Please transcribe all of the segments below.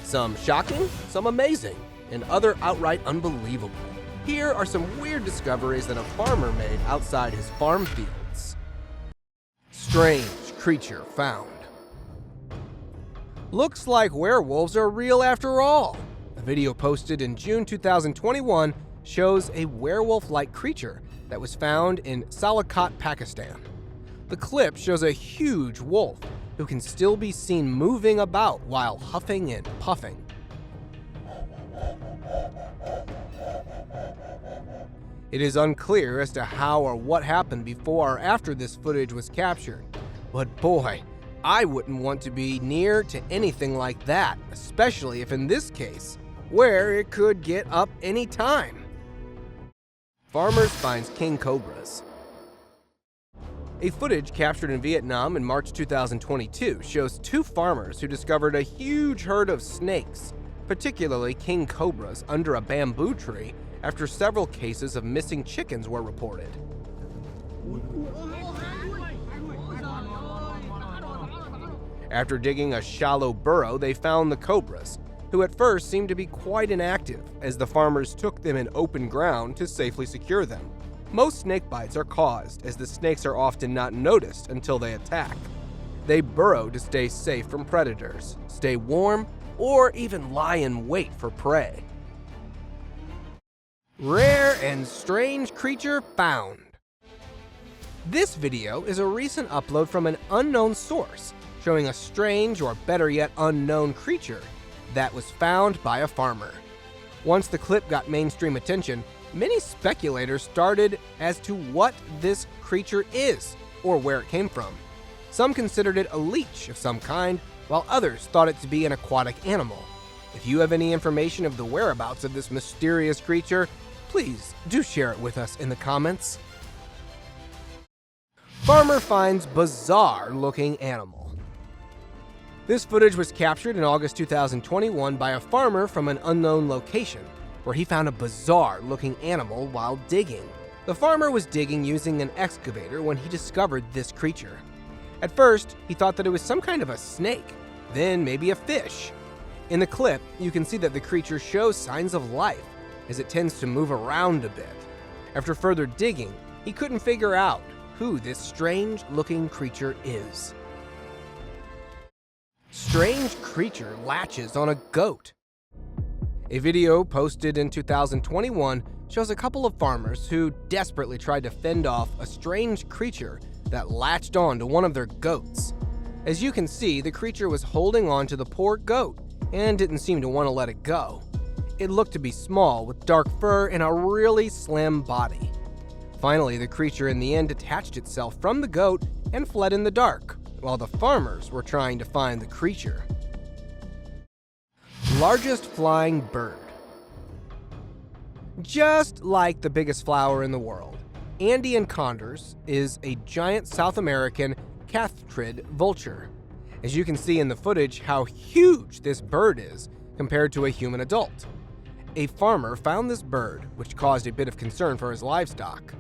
Some shocking, some amazing, and other outright unbelievable. Here are some weird discoveries that a farmer made outside his farm fields. Strange creature found. Looks like werewolves are real after all. A video posted in June 2021 shows a werewolf-like creature that was found in Sialkot, Pakistan. The clip shows a huge wolf who can still be seen moving about while huffing and puffing. It is unclear as to how or what happened before or after this footage was captured, but boy, I wouldn't want to be near to anything like that, especially if in this case, where it could get up any time. Farmers finds king cobras. A footage captured in Vietnam in March 2022 shows two farmers who discovered a huge herd of snakes, particularly king cobras, under a bamboo tree after several cases of missing chickens were reported. After digging a shallow burrow, they found the cobras, who at first seemed to be quite inactive, as the farmers took them in open ground to safely secure them. Most snake bites are caused, as the snakes are often not noticed until they attack. They burrow to stay safe from predators, stay warm, or even lie in wait for prey. Rare and strange creature found. This video is a recent upload from an unknown source, showing a strange, or better yet unknown, creature that was found by a farmer. Once the clip got mainstream attention, many speculators started as to what this creature is, or where it came from. Some considered it a leech of some kind, while others thought it to be an aquatic animal. If you have any information of the whereabouts of this mysterious creature, please do share it with us in the comments. Farmer finds bizarre-looking animal. This footage was captured in August 2021 by a farmer from an unknown location, where he found a bizarre-looking animal while digging. The farmer was digging using an excavator when he discovered this creature. At first, he thought that it was some kind of a snake, then maybe a fish. In the clip, you can see that the creature shows signs of life, as it tends to move around a bit. After further digging, he couldn't figure out who this strange-looking creature is. Strange creature latches on a goat. A video posted in 2021 shows a couple of farmers who desperately tried to fend off a strange creature that latched on to one of their goats. As you can see, the creature was holding on to the poor goat and didn't seem to want to let it go. It looked to be small, with dark fur and a really slim body. Finally, the creature in the end detached itself from the goat and fled in the dark, while the farmers were trying to find the creature. Largest flying bird. Just like the biggest flower in the world, Andean condors is a giant South American cathrid vulture. As you can see in the footage how huge this bird is compared to a human adult. A farmer found this bird, which caused a bit of concern for his livestock.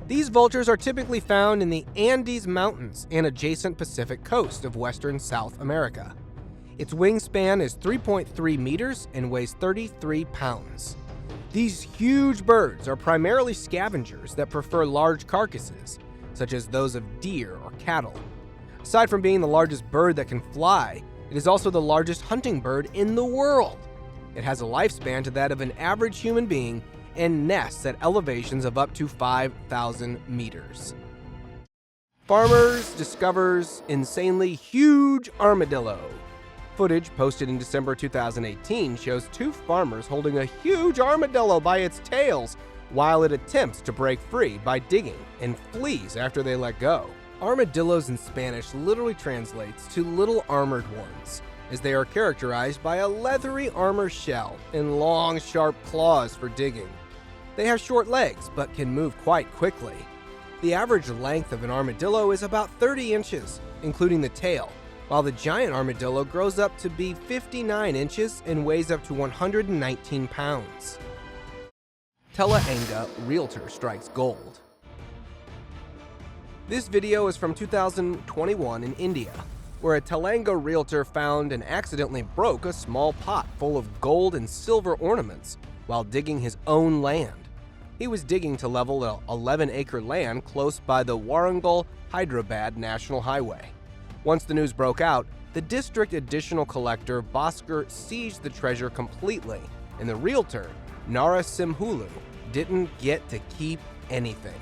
These vultures are typically found in the Andes Mountains and adjacent Pacific coast of western South America. Its wingspan is 3.3 meters and weighs 33 pounds. These huge birds are primarily scavengers that prefer large carcasses, such as those of deer or cattle. Aside from being the largest bird that can fly, it is also the largest hunting bird in the world. It has a lifespan to that of an average human being and nests at elevations of up to 5,000 meters. Farmers discovers insanely huge armadillo. Footage posted in December 2018 shows two farmers holding a huge armadillo by its tails while it attempts to break free by digging and flees after they let go. Armadillos in Spanish literally translates to little armored ones, as they are characterized by a leathery armor shell and long, sharp claws for digging. They have short legs, but can move quite quickly. The average length of an armadillo is about 30 inches, including the tail, while the giant armadillo grows up to be 59 inches and weighs up to 119 pounds. Telangana realtor strikes gold. This video is from 2021 in India. where a Telangana realtor found and accidentally broke a small pot full of gold and silver ornaments while digging his own land. He was digging to level an 11-acre land close by the Warangal-Hyderabad National Highway. Once the news broke out, the district additional collector Bhaskar seized the treasure completely, and the realtor, Narasimhulu, didn't get to keep anything.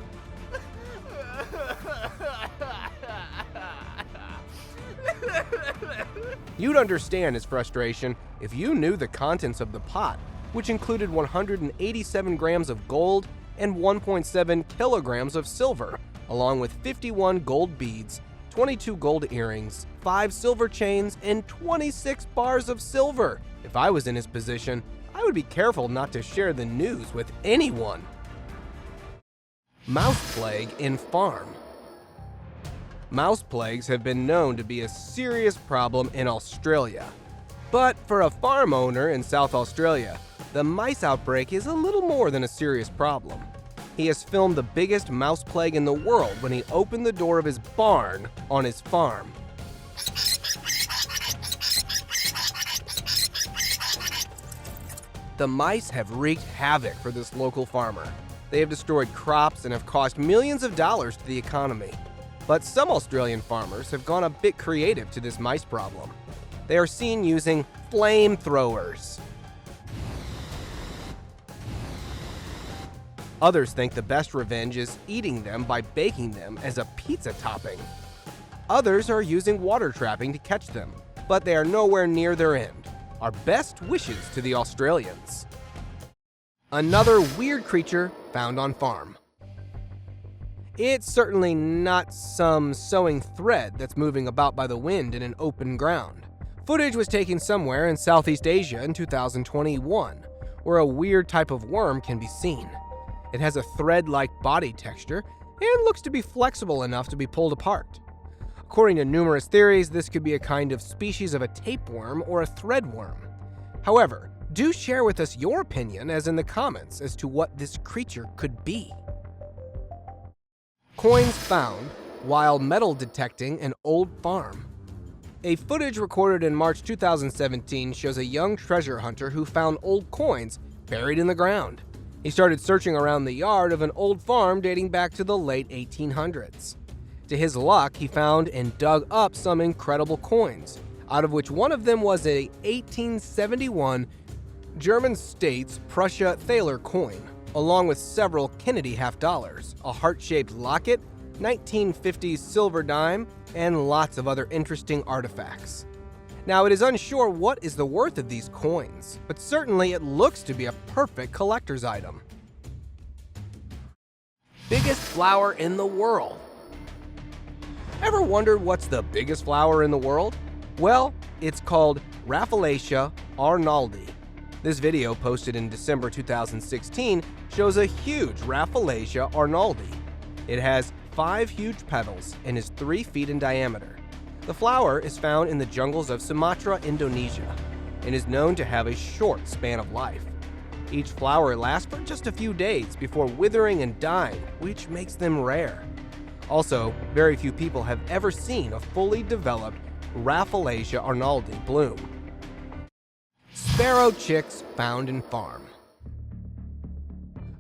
You'd understand his frustration if you knew the contents of the pot, which included 187 grams of gold and 1.7 kilograms of silver, along with 51 gold beads, 22 gold earrings, 5 silver chains, and 26 bars of silver. If I was in his position, I would be careful not to share the news with anyone. Mouse plague in farm. Mouse plagues have been known to be a serious problem in Australia. But for a farm owner in South Australia, the mice outbreak is a little more than a serious problem. He has filmed the biggest mouse plague in the world when he opened the door of his barn on his farm. The mice have wreaked havoc for this local farmer. They have destroyed crops and have cost millions of dollars to the economy. But some Australian farmers have gone a bit creative to this mice problem. They are seen using flamethrowers. Others think the best revenge is eating them by baking them as a pizza topping. Others are using water trapping to catch them, but they are nowhere near their end. Our best wishes to the Australians. Another weird creature found on farm. It's certainly not some sewing thread that's moving about by the wind in an open ground. Footage was taken somewhere in Southeast Asia in 2021, where a weird type of worm can be seen. It has a thread-like body texture and looks to be flexible enough to be pulled apart. According to numerous theories, this could be a kind of species of a tapeworm or a threadworm. However, do share with us your opinion as in the comments as to what this creature could be. Coins found while metal detecting an old farm. A footage recorded in March 2017 shows a young treasure hunter who found old coins buried in the ground. He started searching around the yard of an old farm dating back to the late 1800s. To his luck, he found and dug up some incredible coins, out of which one of them was a 1871 German States Prussia Thaler coin, along with several Kennedy half-dollars, a heart-shaped locket, 1950s silver dime, and lots of other interesting artifacts. Now, it is unsure what is the worth of these coins, but certainly it looks to be a perfect collector's item. Biggest flower in the world. Ever wondered what's the biggest flower in the world? Well, it's called Rafflesia arnoldi. This video, posted in December 2016, shows a huge Rafflesia arnoldi. It has 5 huge petals and is 3 feet in diameter. The flower is found in the jungles of Sumatra, Indonesia, and is known to have a short span of life. Each flower lasts for just a few days before withering and dying, which makes them rare. Also, very few people have ever seen a fully developed Rafflesia arnoldi bloom. Sparrow chicks found in farm.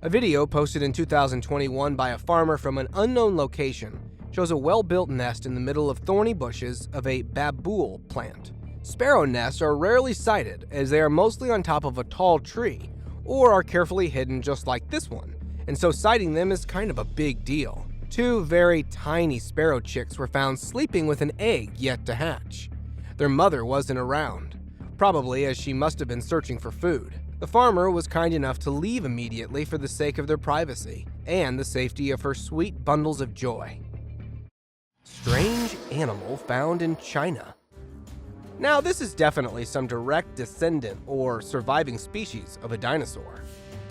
A video posted in 2021 by a farmer from an unknown location shows a well-built nest in the middle of thorny bushes of a babool plant. Sparrow nests are rarely sighted as they are mostly on top of a tall tree or are carefully hidden just like this one, and so sighting them is kind of a big deal. 2 very tiny sparrow chicks were found sleeping with an egg yet to hatch. Their mother wasn't around, probably as she must have been searching for food. The farmer was kind enough to leave immediately for the sake of their privacy and the safety of her sweet bundles of joy. Strange animal found in China. Now, this is definitely some direct descendant or surviving species of a dinosaur.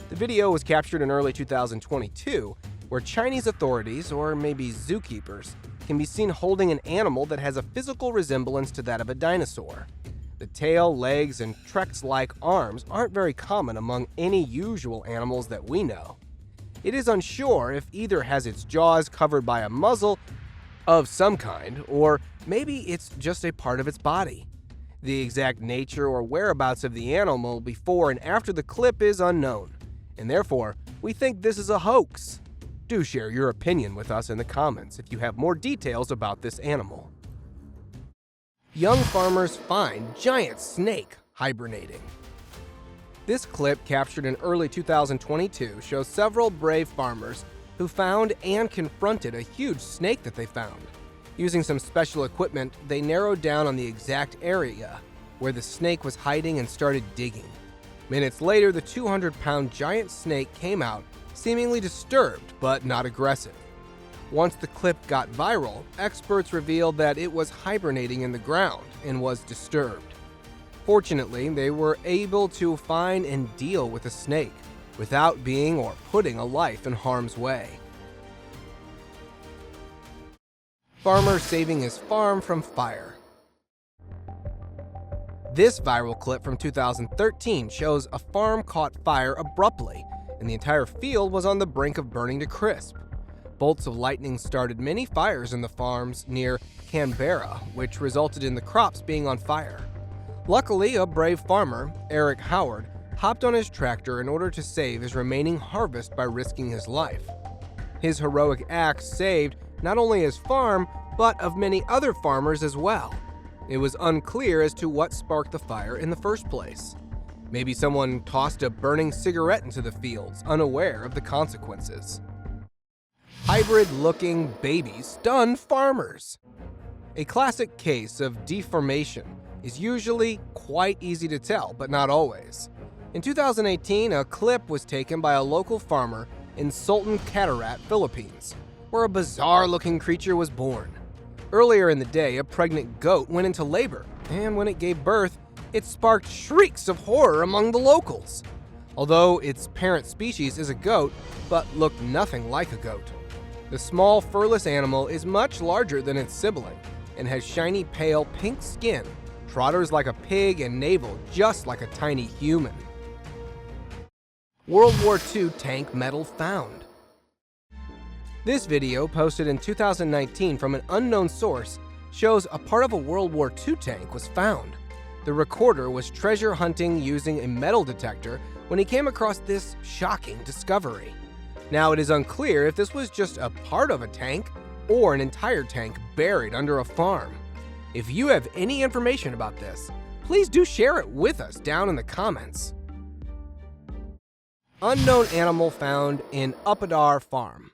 The video was captured in early 2022, where Chinese authorities, or maybe zookeepers, can be seen holding an animal that has a physical resemblance to that of a dinosaur. The tail, legs, and Trex-like arms aren't very common among any usual animals that we know. It is unsure if either has its jaws covered by a muzzle of some kind, or maybe it's just a part of its body. The exact nature or whereabouts of the animal before and after the clip is unknown, and therefore, we think this is a hoax. Do share your opinion with us in the comments if you have more details about this animal. Young farmers find giant snake hibernating. This clip, captured in early 2022, shows several brave farmers who found and confronted a huge snake that they found. Using some special equipment, they narrowed down on the exact area where the snake was hiding and started digging. Minutes later, the 200-pound giant snake came out, seemingly disturbed but not aggressive. Once the clip got viral, experts revealed that it was hibernating in the ground and was disturbed. Fortunately, they were able to find and deal with the snake without being or putting a life in harm's way. Farmer saving his farm from fire. This viral clip from 2013 shows a farm caught fire abruptly, and the entire field was on the brink of burning to crisp. Bolts of lightning started many fires in the farms near Canberra, which resulted in the crops being on fire. Luckily, a brave farmer, Eric Howard, hopped on his tractor in order to save his remaining harvest by risking his life. His heroic act saved not only his farm, but of many other farmers as well. It was unclear as to what sparked the fire in the first place. Maybe someone tossed a burning cigarette into the fields, unaware of the consequences. Hybrid-looking babies stun farmers. A classic case of deformation is usually quite easy to tell, but not always. In 2018, a clip was taken by a local farmer in Sultan Kudarat, Philippines, where a bizarre-looking creature was born. Earlier in the day, a pregnant goat went into labor, and when it gave birth, it sparked shrieks of horror among the locals. Although its parent species is a goat, but looked nothing like a goat. The small, furless animal is much larger than its sibling and has shiny, pale pink skin, trotters like a pig, and navel just like a tiny human. World War II tank medal found. This video, posted in 2019 from an unknown source, shows a part of a World War II tank was found. The recorder was treasure hunting using a metal detector when he came across this shocking discovery. Now, it is unclear if this was just a part of a tank or an entire tank buried under a farm. If you have any information about this, please do share it with us down in the comments. Unknown animal found in Upadar farm.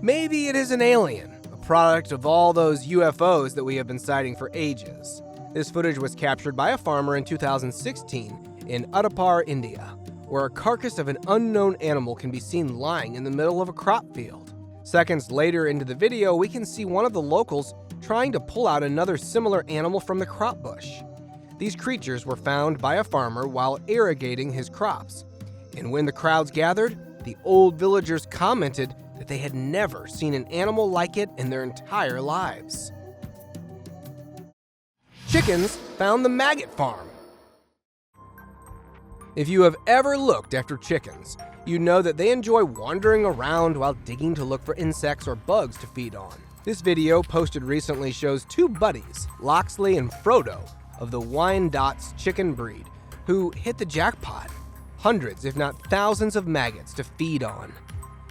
Maybe it is an alien, a product of all those UFOs that we have been sighting for ages. This footage was captured by a farmer in 2016 in Udaipur, India, where a carcass of an unknown animal can be seen lying in the middle of a crop field. Seconds later into the video, we can see one of the locals trying to pull out another similar animal from the crop bush. These creatures were found by a farmer while irrigating his crops, and when the crowds gathered, the old villagers commented that they had never seen an animal like it in their entire lives. Chickens found the maggot farm. If you have ever looked after chickens, you know that they enjoy wandering around while digging to look for insects or bugs to feed on. This video, posted recently, shows two buddies, Loxley and Frodo, of the Wyandottes chicken breed, who hit the jackpot. Hundreds, if not thousands, of maggots to feed on.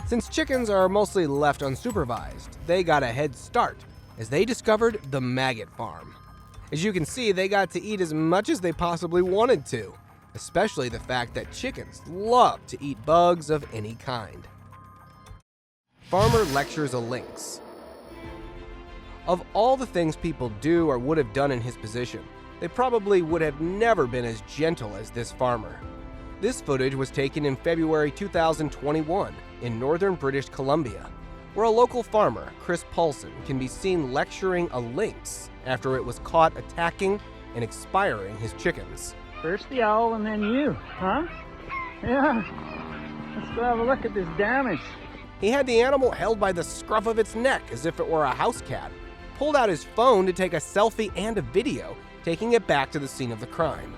Since chickens are mostly left unsupervised, they got a head start as they discovered the maggot farm. As you can see, they got to eat as much as they possibly wanted to, especially the fact that chickens love to eat bugs of any kind. Farmer lectures a lynx. Of all the things people do or would have done in his position, they probably would have never been as gentle as this farmer. This footage was taken in February 2021 in northern British Columbia, where a local farmer, Chris Paulson, can be seen lecturing a lynx after it was caught attacking and expiring his chickens. First the owl and then you, huh? Yeah. Let's go have a look at this damage. He had the animal held by the scruff of its neck as if it were a house cat, pulled out his phone to take a selfie and a video, taking it back to the scene of the crime.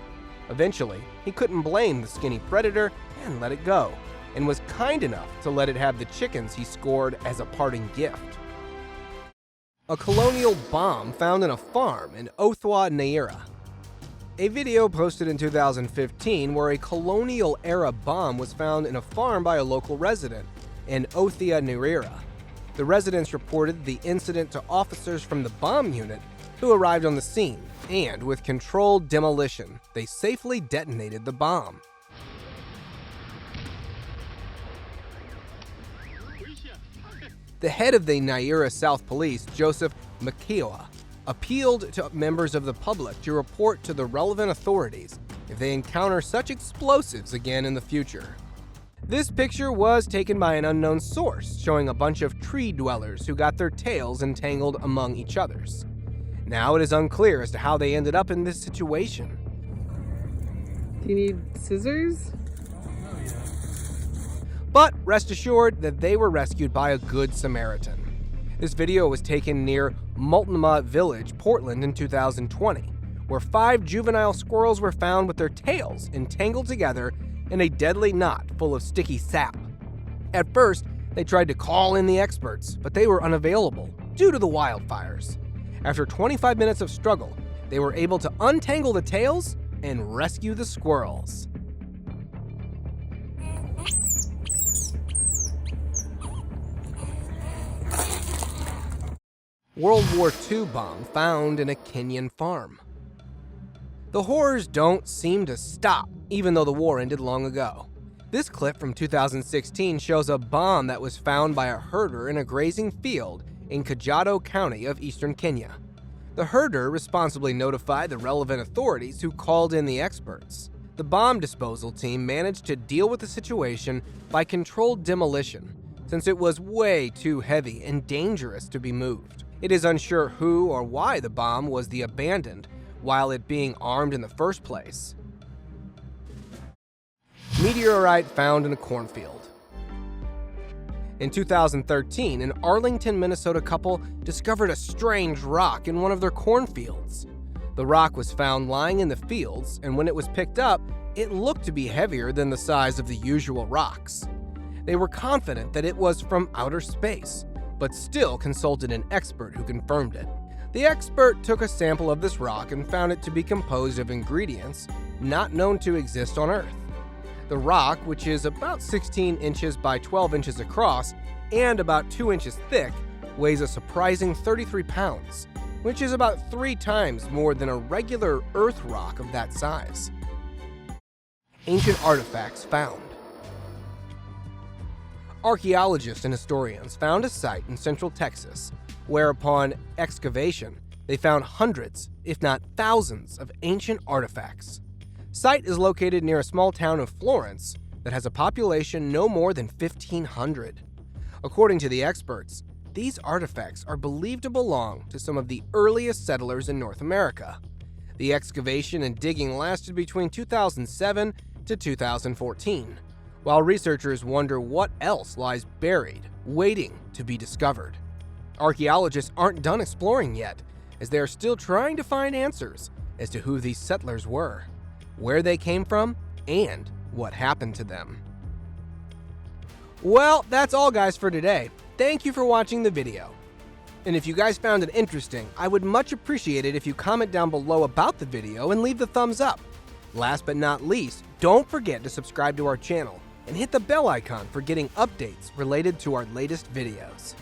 Eventually, he couldn't blame the skinny predator and let it go, and was kind enough to let it have the chickens he scored as a parting gift. A colonial bomb found in a farm in OTHAYA, NYERI. A video posted in 2015 where a colonial-era bomb was found in a farm by a local resident in OTHAYA, NYERI. The residents reported the incident to officers from the bomb unit who arrived on the scene, and with controlled demolition, they safely detonated the bomb. The head of the NYERI South Police, Joseph McKeough, appealed to members of the public to report to the relevant authorities if they encounter such explosives again in the future. This picture was taken by an unknown source, showing a bunch of tree dwellers who got their tails entangled among each other's. Now it is unclear as to how they ended up in this situation. Do you need scissors? But rest assured that they were rescued by a good Samaritan. This video was taken near Multnomah Village, Portland in 2020, where 5 juvenile squirrels were found with their tails entangled together in a deadly knot full of sticky sap. At first, they tried to call in the experts, but they were unavailable due to the wildfires. After 25 minutes of struggle, they were able to untangle the tails and rescue the squirrels. World War II bomb found in a Kenyan farm. The horrors don't seem to stop, even though the war ended long ago. This clip from 2016 shows a bomb that was found by a herder in a grazing field in Kajiado County of eastern Kenya. The herder responsibly notified the relevant authorities who called in the experts. The bomb disposal team managed to deal with the situation by controlled demolition, since it was way too heavy and dangerous to be moved. It is unsure who or why the bomb was abandoned while it being armed in the first place. Meteorite found in a cornfield. In 2013, an Arlington, Minnesota couple discovered a strange rock in one of their cornfields. The rock was found lying in the fields, and when it was picked up, it looked to be heavier than the size of the usual rocks. They were confident that it was from outer space, but still consulted an expert who confirmed it. The expert took a sample of this rock and found it to be composed of ingredients not known to exist on Earth. The rock, which is about 16 inches by 12 inches across and about 2 inches thick, weighs a surprising 33 pounds, which is about 3 times more than a regular Earth rock of that size. Ancient artifacts found. Archaeologists and historians found a site in central Texas where, upon excavation, they found hundreds, if not thousands, of ancient artifacts. Site is located near a small town of Florence that has a population no more than 1,500. According to the experts, these artifacts are believed to belong to some of the earliest settlers in North America. The excavation and digging lasted between 2007 to 2014. While researchers wonder what else lies buried, waiting to be discovered. Archaeologists aren't done exploring yet, as they are still trying to find answers as to who these settlers were, where they came from, and what happened to them. Well, that's all guys for today. Thank you for watching the video. And if you guys found it interesting, I would much appreciate it if you comment down below about the video and leave the thumbs up. Last but not least, don't forget to subscribe to our channel and hit the bell icon for getting updates related to our latest videos.